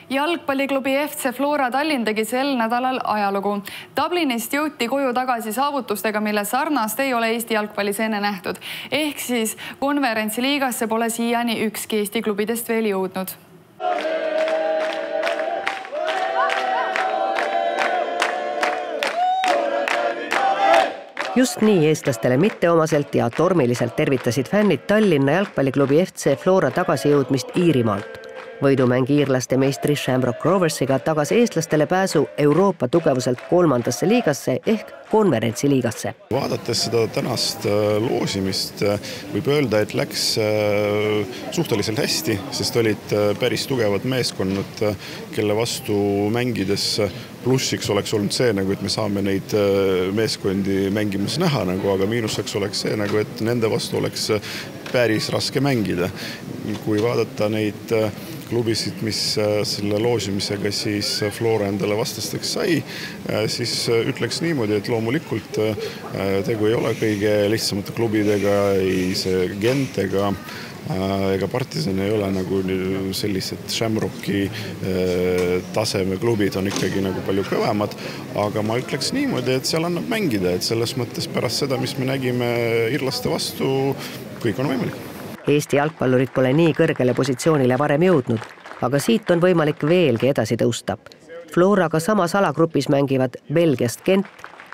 Jalgpalliklubi FC Flora Tallinn tegi sel nädalal ajalugu. Dublinist jõuti koju tagasi saavutustega, mille sarnast ei ole Eesti jalgpallis enne nähtud. Ehk siis konverentsiliigasse pole siiani ükski Eesti klubidest veel jõudnud. Just nii eestlastele mitteomaselt ja tormiliselt tervitasid fännid Tallinna jalgpalliklubi FC Flora tagasijõudmist Iirimaalt. Võidumäng iirlaste meistri Shamrock Roversiga tagas eestlastele pääsu Euroopa tugevuselt 3. liigasse ehk konverentsiliigasse. Vaadates seda tänast loosimist võib öelda, et läks suhteliselt hästi, sest olid päris tugevad meeskonnad, kelle vastu mängides plussiks oleks olnud see, et me saame neid meeskondi mängimas näha, aga miinuseks oleks see, et nende vastu oleks päris raske mängida. Kui vaadata neid klubisid, mis selle loosimisega siis Flora endale vastasteks sai, siis ütleks niimoodi, et loomulikult tegu ei ole kõige lihtsamate klubidega, ei see Gent ega Partisan ei ole sellised Shamrocki taseme klubid on ikkagi palju kõvemad, aga ma ütleks niimoodi, et seal annab mängida, et selles mõttes pärast seda, mis me nägime irlaste vastu, kõik on võimalik. Eesti jalgpallurid pole nii kõrgele positsioonile varem jõudnud, aga siit on võimalik veelgi edasi tõusta. Floraga samas alagrupis mängivad Belgiast Gent,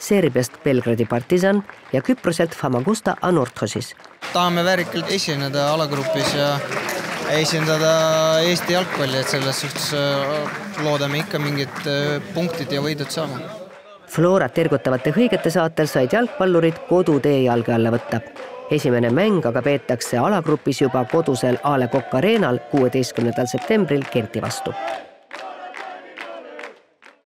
Serbiast Belgradi Partisan ja Küproselt Famagusta Anorthosis. Tahame väärikalt esineda alagrupis ja esindada Eesti jalgpalli, et selles suhtes loodame ikka mingid punktid ja võidud saama. Florat ergutavate hõigete saatel said jalgpallurid kodutee jalge alla võtta. Esimene mäng aga peetakse alagrupis juba kodusel A. Le Coq Arenal 16. septembril Genti vastu.